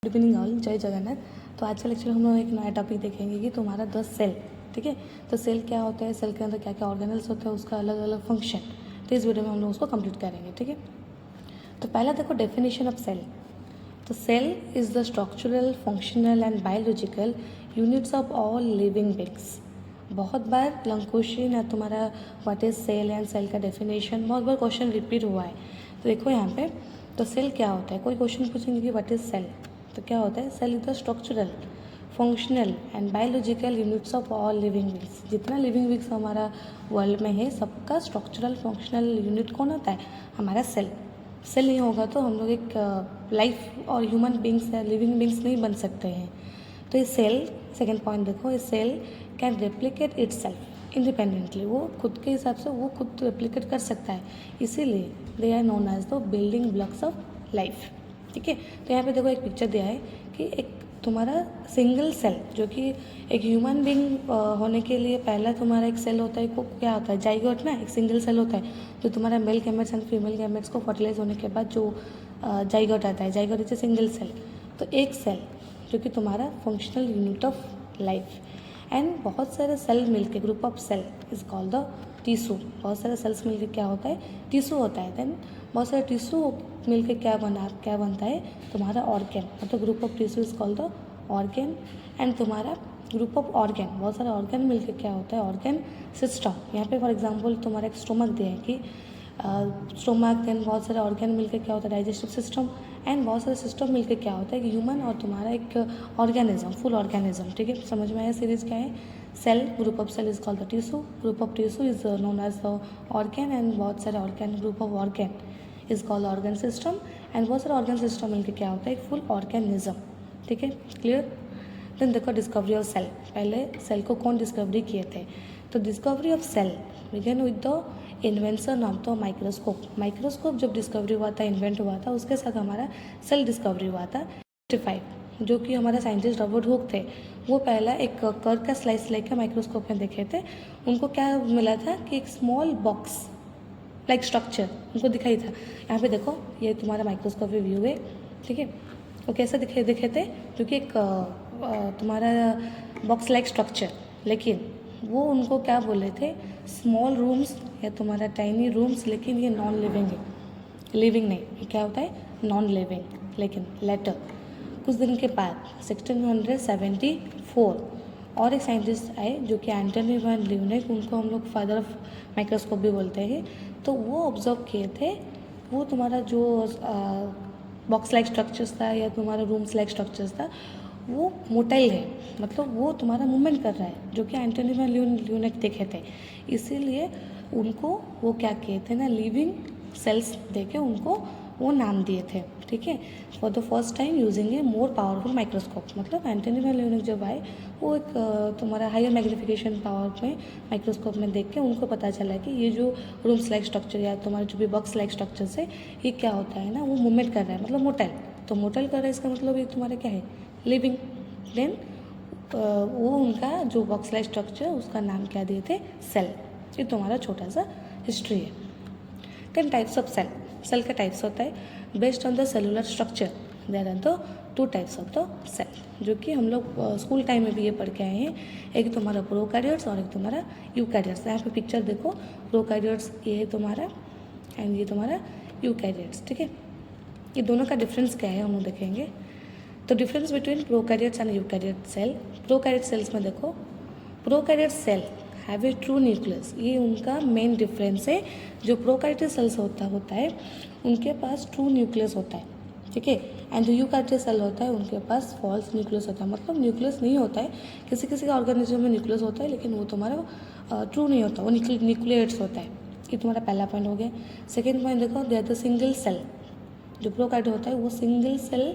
Good evening all, जय जगन्नाथ। तो आज का लेक्चर हम लोग एक नया टॉपिक देखेंगे कि तुम्हारा द सेल। ठीक है, तो सेल क्या होता है, सेल के अंदर क्या क्या ऑर्गेनल्स होते हैं, उसका अलग अलग फंक्शन। तो इस वीडियो में हम लोग उसको कंप्लीट करेंगे। ठीक है, तो पहला देखो डेफिनेशन ऑफ सेल। तो cell is the structural, functional and biological units of all living beings. बहुत बार लॉन्ग क्वेश्चन है तुम्हारा what is cell and cell का डेफिनेशन, बहुत बार क्वेश्चन रिपीट हुआ है। तो देखो यहाँ पे, तो सेल क्या होता है, कोई क्वेश्चन पूछेंगे कि व्हाट इज सेल, तो क्या होता है, cell is the structural, functional and biological units of all living beings. जितना लिविंग बींग्स हमारा वर्ल्ड में है, सबका स्ट्रक्चरल फंक्शनल यूनिट कौन होता है, हमारा सेल। सेल नहीं होगा तो हम लोग एक लाइफ और ह्यूमन बींग्स या लिविंग बींग्स नहीं बन सकते हैं। तो ये सेल, सेकेंड पॉइंट देखो, ये cell can replicate itself independently. वो खुद के हिसाब से वो खुद रेप्लिकेट कर सकता है, इसीलिए they are known as the building blocks of life. ठीक है, तो यहाँ पे देखो एक पिक्चर दिया है कि एक तुम्हारा सिंगल सेल, जो कि एक ह्यूमन बींग होने के लिए पहला तुम्हारा एक सेल होता है, वो क्या होता है, जाइगोट ना, एक सिंगल सेल होता है जो तुम्हारा male gametes and female gametes को फर्टिलाइज होने के बाद जो जाइगोट आता है, zygote is a single cell. तो एक सेल जो कि तुम्हारा functional unit of life, and बहुत सारे सेल मिलके, group of cell is called the tissue. बहुत सारे सेल्स मिलके क्या होता है, टिश्यू होता है। देन बहुत सारे टिश्यू मिलके क्या बनता है, तुम्हारा ऑर्गेन। मतलब group of tissue is called the organ, and तुम्हारा ग्रुप ऑफ ऑर्गेन, बहुत सारे ऑर्गेन मिलके क्या होता है, ऑर्गेन सिस्टम। यहाँ पे फॉर एग्जांपल तुम्हारा एक स्टोमक दिया है कि स्टोमक, देन बहुत सारे ऑर्गेन मिलके क्या होता है, डाइजेस्टिव सिस्टम, एंड बहुत सारे सिस्टम मिलके क्या होता है, ह्यूमन और तुम्हारा एक ऑर्गेनिज्म, फुल ऑर्गेनिज्म। ठीक है, समझ में आया सीरीज क्या है, cell, group of cell is called the tissue, group of tissue is known as the organ, and बहुत सारे organ, group of organ is called organ system, and बहुत सारे ऑर्गन सिस्टम मिलके क्या होता है, एक फुल ऑर्गेनिज्म। ठीक है, क्लियर। देन देखो डिस्कवरी ऑफ सेल। पहले सेल को कौन डिस्कवरी किए थे, तो discovery of cell began with the invention of the microscope. Microscope जब डिस्कवरी हुआ था, इन्वेंट हुआ था, उसके साथ हमारा सेल डिस्कवरी हुआ था। 55 जो कि हमारा साइंटिस्ट रॉबर्ट हुक थे, वो पहला एक कर्व का स्लाइस लेकर माइक्रोस्कोप में देखे थे। उनको क्या मिला था कि एक स्मॉल बॉक्स लाइक स्ट्रक्चर उनको दिखाई था। यहाँ पे देखो, ये तुम्हारा माइक्रोस्कोपी व्यू है। ठीक है, वो कैसे दिखे थे, क्योंकि एक तुम्हारा बॉक्स लाइक स्ट्रक्चर, लेकिन वो उनको क्या बोले थे, स्मॉल रूम्स या तुम्हारा टाइनी रूम्स, लेकिन ये नॉन लिविंग है, लिविंग नहीं। ये क्या होता है, नॉन लिविंग। लेकिन लेटर कुछ दिन के बाद 1674 और एक साइंटिस्ट आए जो कि एंटनी वैन ल्यूनेक, उनको हम लोग फादर ऑफ माइक्रोस्कोप भी बोलते हैं। तो वो ऑब्जर्व किए थे, वो तुम्हारा जो बॉक्स लाइक स्ट्रक्चर्स था या तुम्हारा रूम्स लाइक स्ट्रक्चर्स था, वो मोटाइल है, मतलब वो तुम्हारा मूवमेंट कर रहा है, जो कि एंटनी वैन ल्यूनेक देखे थे। इसीलिए उनको वो क्या किए थे ना, लिविंग सेल्स देके उनको वो नाम दिए थे। ठीक है, for the first time using A more powerful microscope. मतलब एंटनी वैन ल्यूनेक जब आए, वो एक तुम्हारा हायर मैग्नीफिकेशन पावर में माइक्रोस्कोप में देख के उनको पता चला कि ये जो रूम्स लाइक स्ट्रक्चर या तुम्हारे जो भी बॉक्स लाइक स्ट्रक्चर्स है, ये क्या होता है ना, वो मूवमेंट कर रहा है, मतलब मोटाइल। तो मोटाइल कर रहा है, इसका मतलब ये तुम्हारा क्या है, लिविंग। देन वो उनका जो बॉक्स लाइक स्ट्रक्चर, उसका नाम क्या दिए थे, सेल। ये तुम्हारा छोटा सा हिस्ट्री है। Then types of cell. Cell का टाइप्स होता है based on the cellular structure. There are the 2 types of the cell, जो कि हम लोग स्कूल टाइम में भी ये पढ़ के आए हैं। एक तुम्हारा प्रोकैरियोट्स और एक तुम्हारा यूकैरियोट्स। यहाँ पे पिक्चर देखो, प्रोकैरियोट्स ये तुम्हारा, एंड ये तुम्हारा यूकैरियोट्स। ठीक है, ये दोनों का डिफरेंस क्या है हम लोग देखेंगे। तो difference between prokaryotes and eukaryote cell. Prokaryote cells में देखो, prokaryote cell have a true nucleus, ये उनका मेन डिफरेंस है। जो प्रोकैरियोट सेल्स होता है, उनके पास ट्रू न्यूक्लियस होता है। ठीक है, एंड जो यूकैरियोट सेल होता है, उनके पास फॉल्स न्यूक्लियस होता है, मतलब न्यूक्लियस नहीं होता है। किसी किसी का ऑर्गेनिज्म में न्यूक्लियस होता है, लेकिन वो तुम्हारा ट्रू नहीं होता, वो न्यूक्लियेट्स होता है। ये तुम्हारा पहला पॉइंट हो गया। सेकेंड पॉइंट देखो, they are the single cell. जो प्रोकैरियोट होता है वो सिंगल सेल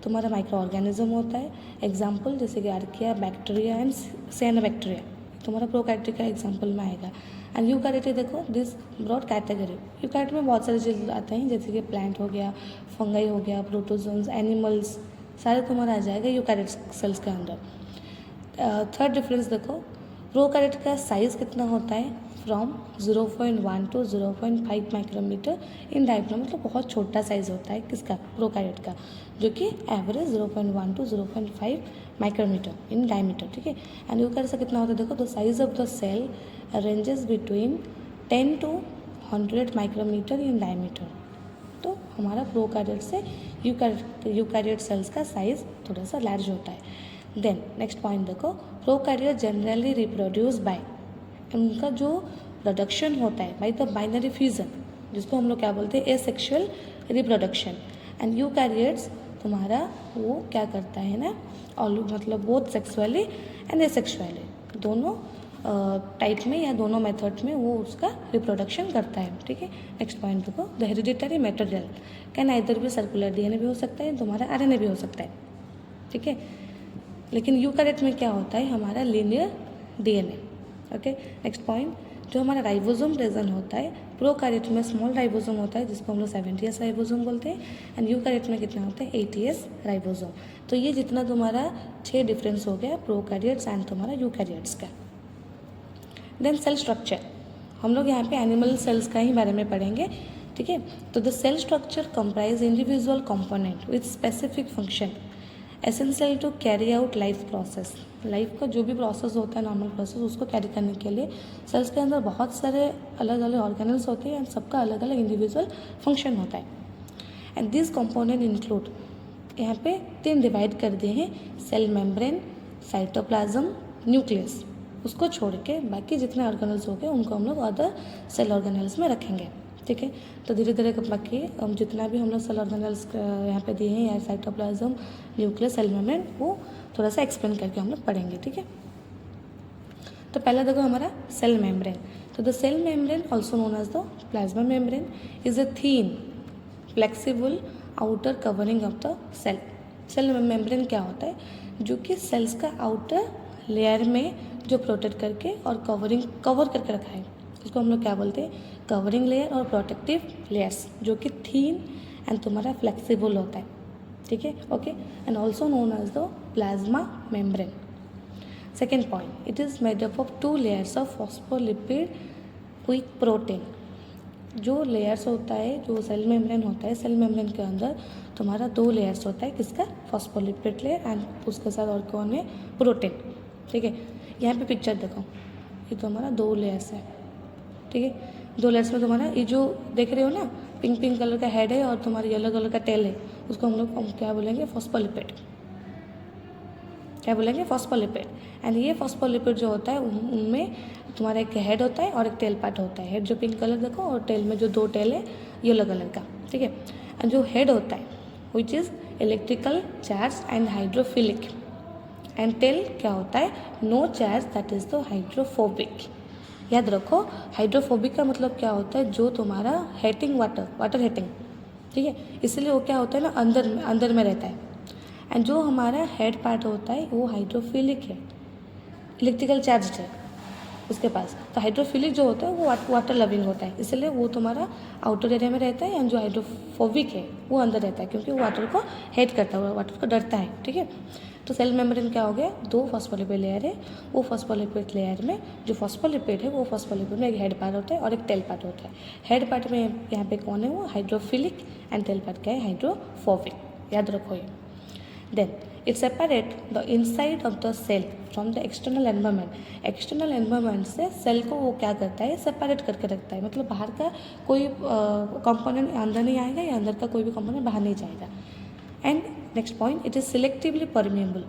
तुम्हारा माइक्रो ऑर्गेनिज्म होता है। एग्जाम्पल जैसे कि आर्किया, बैक्टीरिया एंड साइनोबैक्टीरिया तुम्हारा प्रोकैरियोट का एग्जाम्पल में आएगा। एंड यूकैरियोट देखो, दिस ब्रॉड कैटेगरी। यूकैरियोट में बहुत सारे चीज़ आते हैं, जैसे कि प्लांट हो गया, फंगाई हो गया, प्रोटोजोन्स, एनिमल्स, सारे तुम्हारा आ जाएगा यूकैरियोट सेल्स के अंदर। थर्ड डिफरेंस देखो, प्रोकैरियोट का साइज़ कितना होता है, from 0.1 to 0.5 micrometre in diameter, मतलब बहुत छोटा साइज़ होता है किसका, प्रोकैरियोट का, जो कि average 0.1 to 0.5 micrometre in diameter, ठीक है। एंड यूकैरियोट से कितना होता है, देखो the size of the cell ranges between 10 to 100 micrometre in diameter. तो हमारा प्रोकैरियोट से यूकैरियोट सेल्स का साइज़ थोड़ा सा लार्ज होता है। देन नेक्स्ट पॉइंट देखो, प्रोकैरियोट जनरली रिप्रोड्यूस बाय, उनका जो प्रोडक्शन होता है बाय द बाइनरी फ्यूजन, जिसको हम लोग क्या बोलते हैं, एसेक्सुअल रिप्रोडक्शन। एंड यूकैरियोट्स तुम्हारा वो क्या करता है ना, और मतलब बोथ सेक्सुअली एंड एसेक्सुअली, दोनों टाइप में या दोनों मेथड में वो उसका रिप्रोडक्शन करता है, ठीक है। नेक्स्ट पॉइंट देखो, the hereditary material can either भी सर्कुलर डीएनए भी हो सकता है, तुम्हारा आरएनए भी हो सकता है, ठीक है। लेकिन यूकैरियोट में क्या होता है, हमारा linear DNA, okay. Next point, जो हमारा राइबोसोम प्रेजेंट होता है, प्रोकैरियोट में स्मॉल राइबोसोम होता है जिसको हम लोग 70s राइबोसोम बोलते हैं, एंड यूकैरियोट में कितना होता है, 80s राइबोसोम। तो ये जितना तुम्हारा 6 डिफरेंस हो गया प्रोकैरियोट्स एंड तुम्हारा यूकैरियोट्स का। देन सेल स्ट्रक्चर, हम लोग यहाँ पे एनिमल सेल्स का ही बारे में पढ़ेंगे, ठीक है। तो the cell structure comprise individual component with specific function essential to carry out life process. Life का जो भी प्रोसेस होता है, नॉर्मल प्रोसेस, उसको कैरी करने के लिए सेल्स के अंदर बहुत सारे अलग अलग ऑर्गेनल्स होते हैं एंड सबका अलग अलग इंडिविजुअल फंक्शन होता है। एंड दिस कंपोनेंट इंक्लूड, यहाँ पे 3 डिवाइड कर दिए हैं, सेल मेम्ब्रेन, साइटोप्लाज्म, न्यूक्लियस। उसको छोड़ के बाकी जितने ऑर्गेनल्स हो गए उनको हम लोग अदर सेल ऑर्गेनल्स में रखेंगे, ठीक है। तो धीरे धीरे बाकी हम जितना भी हम लोग सेल ऑर्गेनल्स यहाँ पे दिए हैं, या साइटोप्लाज्म, न्यूक्लियस, सेल मेम्ब्रेन, वो थोड़ा सा एक्सप्लेन करके हम लोग पढ़ेंगे, ठीक है। तो पहला देखो हमारा सेल मेम्ब्रेन। तो the cell membrane also known as the plasma membrane is a thin flexible outer covering of the cell. Cell membrane क्या होता है, जो कि सेल्स का आउटर लेयर में जो प्रोटेक्ट करके और कवर करके रखा है, उसको हम लोग क्या बोलते हैं, कवरिंग लेयर और प्रोटेक्टिव लेयर्स, जो कि थीन एंड तुम्हारा फ्लेक्सिबल होता है, ठीक है, okay. And also known as the plasma membrane. Second point, it is made up of 2 layers of phospholipid with protein. जो लेयर्स होता है, जो सेल मेम्ब्रेन होता है, सेल मेम्ब्रेन के अंदर तुम्हारा 2 लेयर्स होता है, किसका, फॉस्फोलिपिड लेयर एंड उसके साथ और कौन है, प्रोटीन, ठीक है। यहाँ पे पिक्चर देखो, ये तो हमारा 2 लेयर्स है, ठीक है। 2 लेयर्स में तुम्हारा ये जो देख रहे हो ना, पिंक पिंक कलर का हेड है और तुम्हारा येलो कलर का टेल है, उसको हम लोग क्या बोलेंगे, फॉस्फोलिपिड, क्या बोलेंगे, फॉस्फोलिपिड। एंड ये फॉस्फोलिपिड जो होता है उनमें तुम्हारा एक हेड होता है और एक टेल पार्ट होता है। हेड जो पिंक कलर देखो, और टेल में जो 2 टेल है येलो कलर का, ठीक है। एंड जो हेड होता है which is electrical charge and hydrophilic, and tail क्या होता है, no charge, that is the hydrophobic. याद रखो, हाइड्रोफोबिक का मतलब क्या होता है, जो तुम्हारा हेटिंग वाटर हेटिंग, ठीक है, इसलिए वो क्या होता है ना, अंदर में रहता है। एंड जो हमारा हेड पार्ट होता है वो हाइड्रोफिलिक है, इलेक्ट्रिकल चार्ज है उसके पास। तो हाइड्रोफिलिक जो होता है वो वाटर लविंग होता है, इसलिए वो तुम्हारा आउटर एरिया में रहता है। एंड जो हाइड्रोफोबिक है वो अंदर रहता है, क्योंकि वो वाटर को हेट करता है, वाटर को डरता है, ठीक है। तो सेल मेम्ब्रेन क्या हो गया, 2 फॉस्फोलिपिड लेयर है, वो फॉस्फोलिपिड लेयर में जो फॉस्फोलिपिड है, वो फॉस्फोलिपिड में एक हेड पार्ट होता है और एक टेल पार्ट होता है। हेड पार्ट में यहाँ पे कौन है, वो हाइड्रोफिलिक, एंड टेल पार्ट क्या है, हाइड्रोफोबिक, याद रखो ये। Then it separate the inside of the cell from the external environment. External environment से सेल को वो क्या करता है, सेपरेट करके रखता है, मतलब बाहर का कोई कंपोनेंट अंदर नहीं आएगा या अंदर का कोई भी कंपोनेंट बाहर नहीं जाएगा। And next point, it is selectively permeable.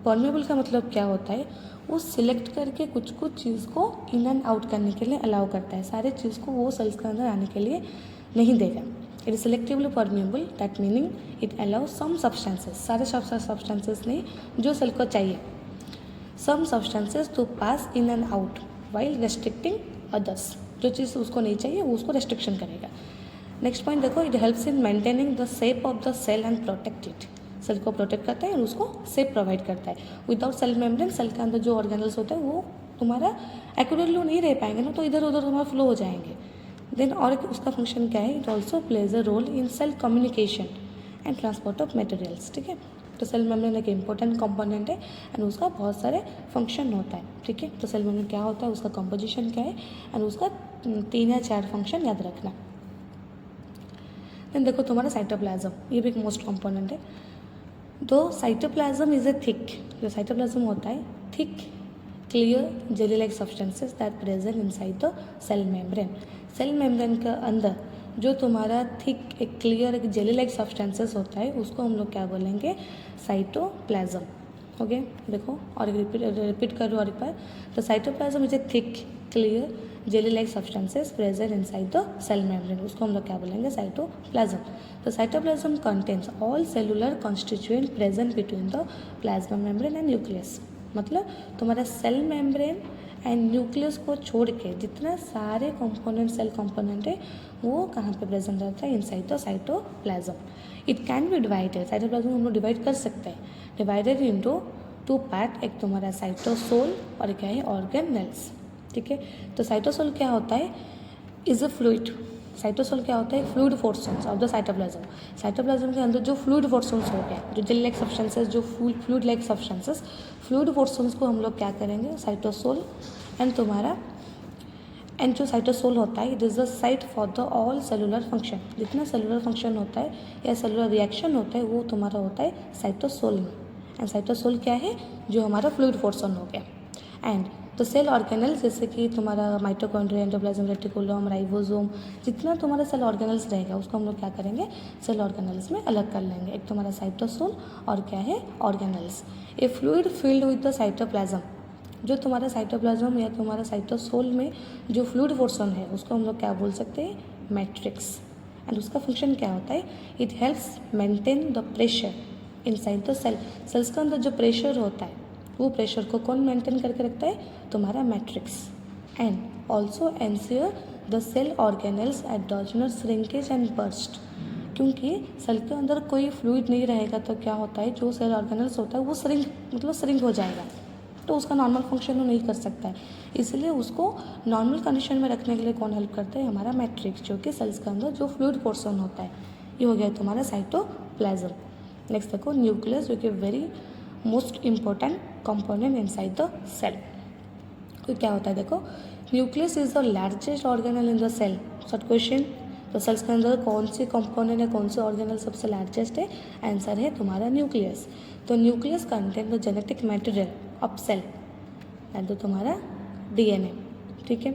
Permeable का मतलब क्या होता है, वो सिलेक्ट करके कुछ कुछ चीज़ को इन एंड आउट करने के लिए अलाउ करता है, सारे चीज़ को वो सेल्स के अंदर आने के लिए नहीं देगा। It is selectively permeable, that meaning it allows some substances, सारे substances नहीं, जो सेल को चाहिए, some substances to pass in and out while restricting others, जो चीज़ उसको नहीं चाहिए वो उसको restriction करेगा। नेक्स्ट पॉइंट देखो, it helps in maintaining the shape of the cell and protect it. Cell को प्रोटेक्ट करता है और उसको शेप प्रोवाइड करता है। विदाउट सेल मेम्ब्रेन, सेल के अंदर जो ऑर्गेनल्स होते हैं वो तुम्हारा एक्यूरेटली नहीं रह पाएंगे ना, तो इधर उधर तुम्हारा फ्लो हो जाएंगे। देन और उसका फंक्शन क्या है, it also plays a role in cell communication and transport of materials, ठीक है। तो सेल मेम्ब्रेन एक इम्पोर्टेंट कंपोनेंट है एंड उसका बहुत सारे फंक्शन होता है, ठीक है। तो सेल मेम्ब्रेन क्या होता है, उसका कंपोजिशन क्या है एंड उसका 3 या 4 फंक्शन याद रखना। देन देखो तुम्हारा साइटोप्लाज्म, ये भी एक मोस्ट कंपोनेंट है। तो साइटोप्लाज्म इज ए थिक, जो साइटोप्लाज्म होता है thick clear jelly like substances that present inside the cell membrane. Cell membrane के अंदर जो तुम्हारा थिक एक क्लियर एक जेली लाइक सब्सटेंसेस होता है उसको हम लोग क्या बोलेंगे, साइटोप्लाज्म। ओके देखो और रिपीट कर लो और एक बार। तो cytoplasm is a thick clear jelly like substances present inside the cell membrane, उसको हम लोग क्या बोलेंगे, साइटोप्लाज्म। तो cytoplasm contains all cellular constituent present between the plasma membrane and nucleus. मतलब तुम्हारा सेल मेम्ब्रेन एंड न्यूक्लियस को छोड़ के जितना सारे कंपोनेंट सेल कंपोनेंट है वो कहाँ पे प्रेजेंट रहता है, inside the cytoplasm. It can be divided, cytoplasm हम लोग डिवाइड कर सकते हैं, डिवाइडेड इनटू 2 पार्ट, एक तुम्हारा साइटोसोल और क्या है, ऑर्गेनेल्स, ठीक है। तो साइटोसोल क्या होता है, इज अ फ्लूइड। साइटोसोल क्या होता है, fluid portions of the cytoplasm. Cytoplasm के अंदर जो फ्लूइड पोर्शंस हो गया, जो जेल लाइक सब्सटेंसेस, जो fluid like substances, fluid portions को हम लोग क्या करेंगे, साइटोसोल एंड तुम्हारा एंड जो साइटोसोल होता है it is the site for the all cellular function. जितना सेलुलर फंक्शन होता है या सेलुलर रिएक्शन होता है वो तुम्हारा होता है साइटोसोल में। एंड साइटोसोल क्या है, जो हमारा फ्लूइड पोर्शन हो गया। एंड तो सेल ऑर्गेनल्स जैसे कि तुम्हारा माइटोकॉन्ड्रिया, एंडोप्लाज्म रेटिकुलम, राइबोसोम, जितना तुम्हारा सेल ऑर्गेनल्स रहेगा उसको हम लोग क्या करेंगे, सेल ऑर्गेनल्स में अलग कर लेंगे। एक तुम्हारा साइटोसोल और क्या है, organelles. A fluid filled with the cytoplasm, जो तुम्हारा साइटोप्लाज्म या तुम्हारा साइटोसोल में जो फ्लूइड पोर्शन है उसको हम लोग क्या बोल सकते हैं, मैट्रिक्स। एंड उसका फंक्शन क्या होता है, it helps maintain the pressure inside the cell. Cells के अंदर जो प्रेशर होता है वो प्रेशर को कौन मेंटेन करके रखता है, तुम्हारा matrix. And also ensure the cell organelles endogenous shrinkage and burst. क्योंकि सेल के अंदर कोई फ्लूइड नहीं रहेगा तो क्या होता है, जो सेल ऑर्गेनल्स होता है वो श्रिंक हो जाएगा, तो उसका नॉर्मल फंक्शन वो नहीं कर सकता है। इसलिए उसको नॉर्मल कंडीशन में रखने के लिए कौन हेल्प करता है, हमारा मैट्रिक्स, जो कि सेल्स के अंदर जो फ्लूइड पोर्शन होता है। ये हो गया तुम्हारा साइटोप्लाज्म। नेक्स्ट देखो न्यूक्लियस, जो कि very most important component inside the cell. तो क्या होता है देखो, nucleus is the largest organelle in the cell. Short question, तो सेल्स के अंदर कौन सी कंपोनेंट है, कौन से ऑर्गेनल सबसे लार्जेस्ट है, आंसर है तुम्हारा न्यूक्लियस। तो nucleus contain the genetic material of cell and तो तुम्हारा डीएनए, ठीक है।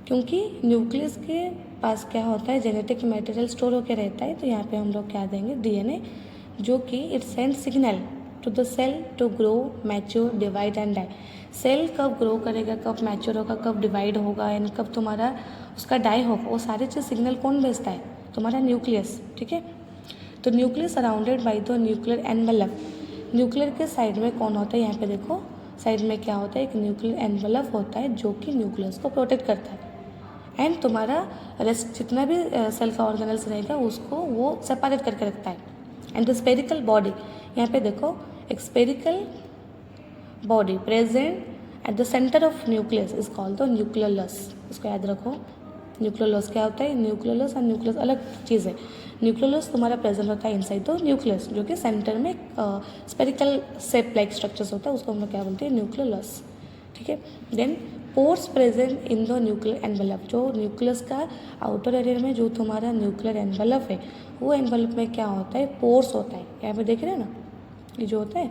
क्योंकि न्यूक्लियस के पास क्या होता है, जेनेटिक मटेरियल स्टोर होकर रहता है, तो यहाँ पे हम लोग क्या देंगे, डीएनए, जो कि it send signal to the cell to grow, mature, divide and die. Cell कब ग्रो करेगा, कब मैच्योर होगा, कब डिवाइड होगा एंड कब तुम्हारा उसका डाई होगा, वो सारे चीज़ सिग्नल कौन भेजता है, तुम्हारा न्यूक्लियस, ठीक है। तो nucleus surrounded by the nuclear envelope. Nuclear के साइड में कौन होता है, यहाँ पे देखो साइड में क्या होता है, एक न्यूक्लियर एनवेलप होता है जो कि न्यूक्लियस को प्रोटेक्ट करता है। एंड तुम्हारा रेस्ट जितना भी सेल का ऑर्गेनल्स रहेगा उसको वो सेपरेट करके रखता है। एंड द स्पेरिकल बॉडी, यहाँ पे देखो एक spherical body present at the centre of nucleus is called the nucleus. इसको याद रखो, न्यूक्लियस क्या होता है, न्यूक्लियस और न्यूक्लियस अलग चीज़ है। न्यूक्लियस तुम्हारा प्रेजेंट होता है इनसाइड द न्यूक्लियस, जो कि सेंटर में स्पेरिकल शेप लाइक स्ट्रक्चर्स होता है, उसको हम लोग क्या बोलते हैं, न्यूक्लियस, ठीक है। Then pores present in the nuclear envelope, जो न्यूक्लियस का आउटर एरिया में जो तुम्हारा न्यूक्लियर एनवेलप है वो एनवेलप में क्या होता है, पोर्स होता है। यहाँ पे देख रहे हैं ना, ये जो होता है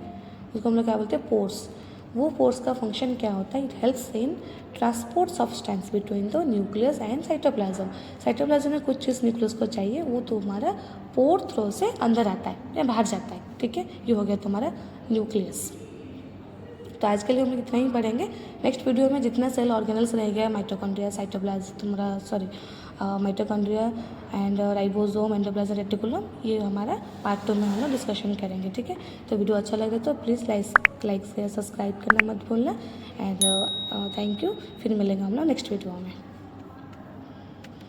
उसको हम लोग क्या बोलते हैं, पोर्स। वो पोर्स का फंक्शन क्या होता है, it helps in transport substance between the nucleus and cytoplasm. Cytoplasm में कुछ चीज़ न्यूक्लियस को चाहिए, वो तुम्हारा पोर थ्रू से अंदर आता है या बाहर जाता है, ठीक है। ये हो गया तुम्हारा न्यूक्लियस। तो आज के लिए हम लोग इतना ही पढ़ेंगे। नेक्स्ट वीडियो में जितना सेल ऑर्गेनल्स रह गया, माइटोकॉन्ड्रिया, साइटोप्लाज्म, तुम्हारा mitochondria and ribosome, endoplasm reticulum, ये हमारा पार्ट 2 में हम लोग डिस्कशन करेंगे, ठीक है। तो वीडियो अच्छा लगे तो प्लीज़ लाइक शेयर सब्सक्राइब करना मत भूलना। And thank you. फिर मिलेंगे हम लोग नेक्स्ट वीडियो में।